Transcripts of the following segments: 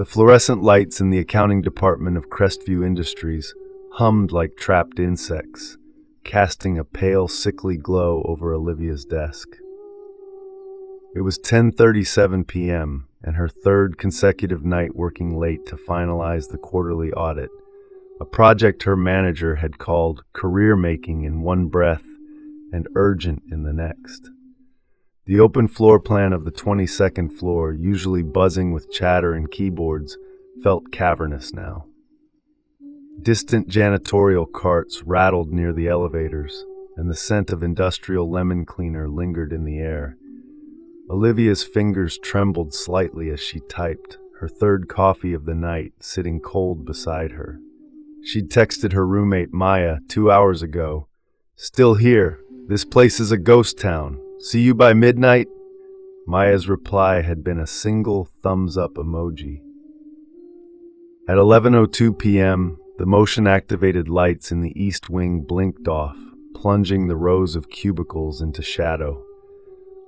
The fluorescent lights in the accounting department of Crestview Industries hummed like trapped insects, casting a pale, sickly glow over Olivia's desk. It was 10:37 p.m., and her third consecutive night working late to finalize the quarterly audit, a project her manager had called career-making in one breath and urgent in the next. The open floor plan of the 22nd floor, usually buzzing with chatter and keyboards, felt cavernous now. Distant janitorial carts rattled near the elevators, and the scent of industrial lemon cleaner lingered in the air. Olivia's fingers trembled slightly as she typed, her third coffee of the night sitting cold beside her. She'd texted her roommate Maya 2 hours ago, "Still here. This place is a ghost town. See you by midnight?" Maya's reply had been a single thumbs-up emoji. At 11:02 p.m., the motion-activated lights in the east wing blinked off, plunging the rows of cubicles into shadow.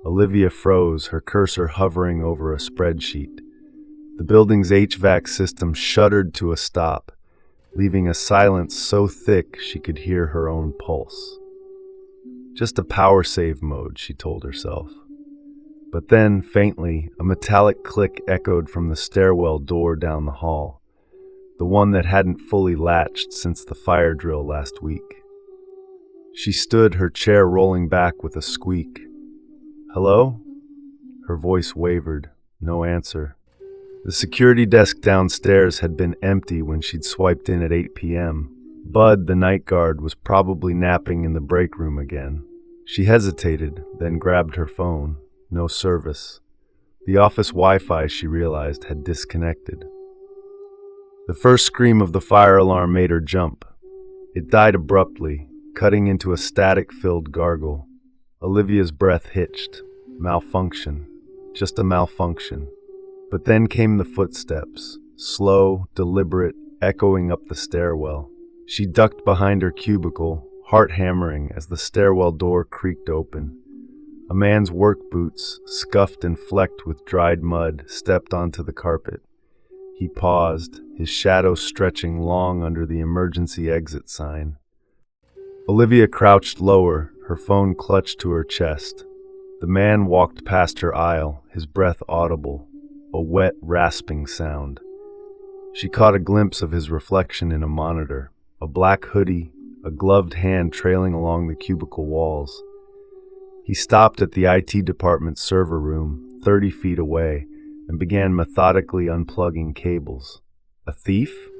Olivia froze, her cursor hovering over a spreadsheet. The building's HVAC system shuddered to a stop, leaving a silence so thick she could hear her own pulse. Just a power save mode, she told herself. But then, faintly, a metallic click echoed from the stairwell door down the hall, the one that hadn't fully latched since the fire drill last week. She stood, her chair rolling back with a squeak. "Hello?" Her voice wavered. No answer. The security desk downstairs had been empty when she'd swiped in at 8 p.m. Bud, the night guard, was probably napping in the break room again. She hesitated, then grabbed her phone. No service. The office Wi-Fi, she realized, had disconnected. The first scream of the fire alarm made her jump. It died abruptly, cutting into a static-filled gargle. Olivia's breath hitched. Malfunction. Just a malfunction. But then came the footsteps, slow, deliberate, echoing up the stairwell. She ducked behind her cubicle, heart hammering as the stairwell door creaked open. A man's work boots, scuffed and flecked with dried mud, stepped onto the carpet. He paused, his shadow stretching long under the emergency exit sign. Olivia crouched lower, her phone clutched to her chest. The man walked past her aisle, his breath audible, a wet, rasping sound. She caught a glimpse of his reflection in a monitor, a black hoodie, a gloved hand trailing along the cubicle walls. He stopped at the IT department's server room, 30 feet away, and began methodically unplugging cables. A thief?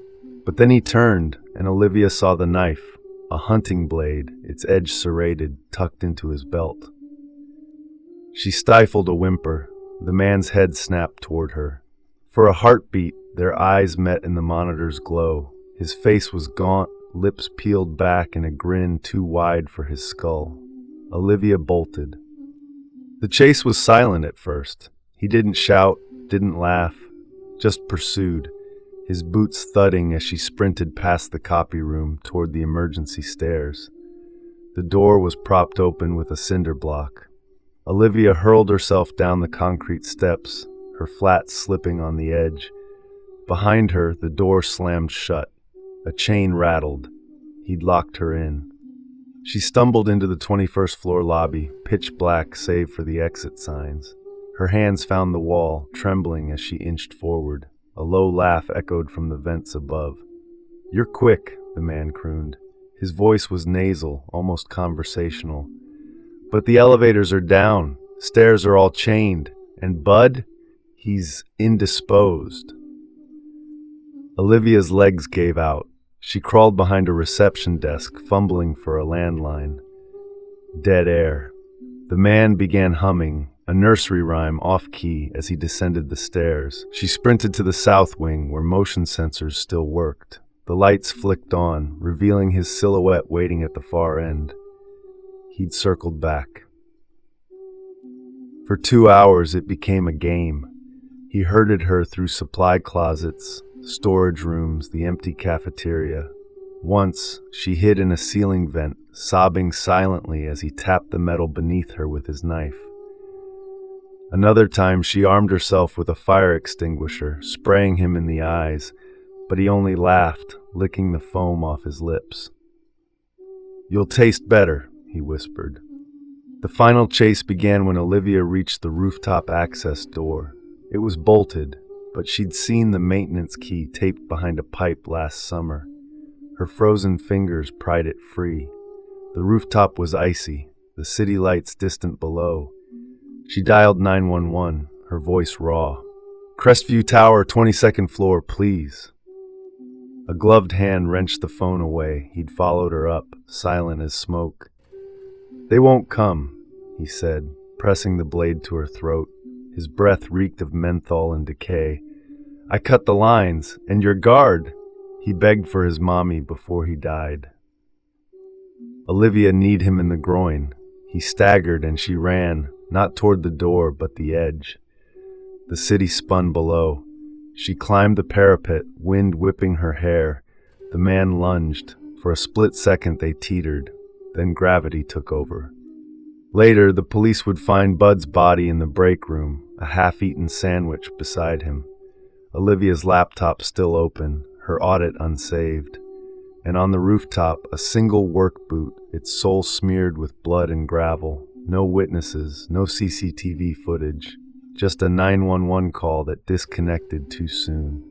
But then he turned, and Olivia saw the knife, a hunting blade, its edge serrated, tucked into his belt. She stifled a whimper. The man's head snapped toward her. For a heartbeat, their eyes met in the monitor's glow. His face was gaunt, lips peeled back in a grin too wide for his skull. Olivia bolted. The chase was silent at first. He didn't shout, didn't laugh, just pursued, his boots thudding as she sprinted past the copy room toward the emergency stairs. The door was propped open with a cinder block. Olivia hurled herself down the concrete steps, her flat slipping on the edge. Behind her, the door slammed shut. A chain rattled. He'd locked her in. She stumbled into the 21st floor lobby, pitch black save for the exit signs. Her hands found the wall, trembling as she inched forward. A low laugh echoed from the vents above. "You're quick," the man crooned. His voice was nasal, almost conversational. "But the elevators are down, stairs are all chained, and Bud, he's indisposed." Olivia's legs gave out. She crawled behind a reception desk, fumbling for a landline. Dead air. The man began humming, a nursery rhyme off-key as he descended the stairs. She sprinted to the south wing, where motion sensors still worked. The lights flicked on, revealing his silhouette waiting at the far end. He'd circled back. For 2 hours, it became a game. He herded her through supply closets, storage rooms, the empty cafeteria. Once, she hid in a ceiling vent, sobbing silently as he tapped the metal beneath her with his knife. Another time, she armed herself with a fire extinguisher, spraying him in the eyes, but he only laughed, licking the foam off his lips. "You'll taste better," he whispered. The final chase began when Olivia reached the rooftop access door. It was bolted, but she'd seen the maintenance key taped behind a pipe last summer. Her frozen fingers pried it free. The rooftop was icy, the city lights distant below. She dialed 911, her voice raw. "Crestview Tower, 22nd floor, please." A gloved hand wrenched the phone away. He'd followed her up, silent as smoke. "They won't come," he said, pressing the blade to her throat. His breath reeked of menthol and decay. "I cut the lines, and your guard." He begged for his mommy before he died. Olivia kneed him in the groin. He staggered and she ran, not toward the door, but the edge. The city spun below. She climbed the parapet, wind whipping her hair. The man lunged. For a split second they teetered. Then gravity took over. Later, the police would find Bud's body in the break room, a half-eaten sandwich beside him. Olivia's laptop still open, her audit unsaved. And on the rooftop, a single work boot, its sole smeared with blood and gravel. No witnesses, no CCTV footage. Just a 911 call that disconnected too soon.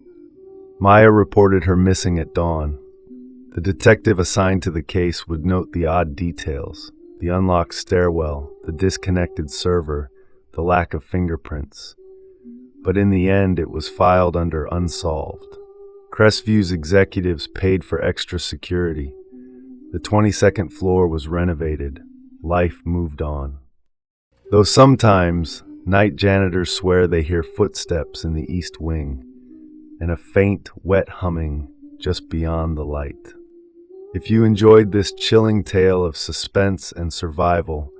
Maya reported her missing at dawn. The detective assigned to the case would note the odd details, the unlocked stairwell, the disconnected server, the lack of fingerprints. But in the end, it was filed under unsolved. Crestview's executives paid for extra security. The 22nd floor was renovated. Life moved on. Though sometimes, night janitors swear they hear footsteps in the east wing, and a faint, wet humming just beyond the light. If you enjoyed this chilling tale of suspense and survival,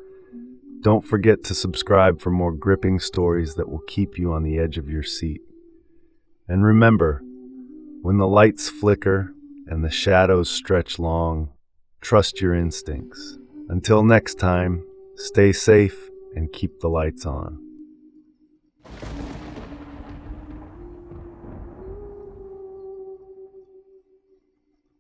don't forget to subscribe for more gripping stories that will keep you on the edge of your seat. And remember, when the lights flicker and the shadows stretch long, trust your instincts. Until next time, stay safe and keep the lights on.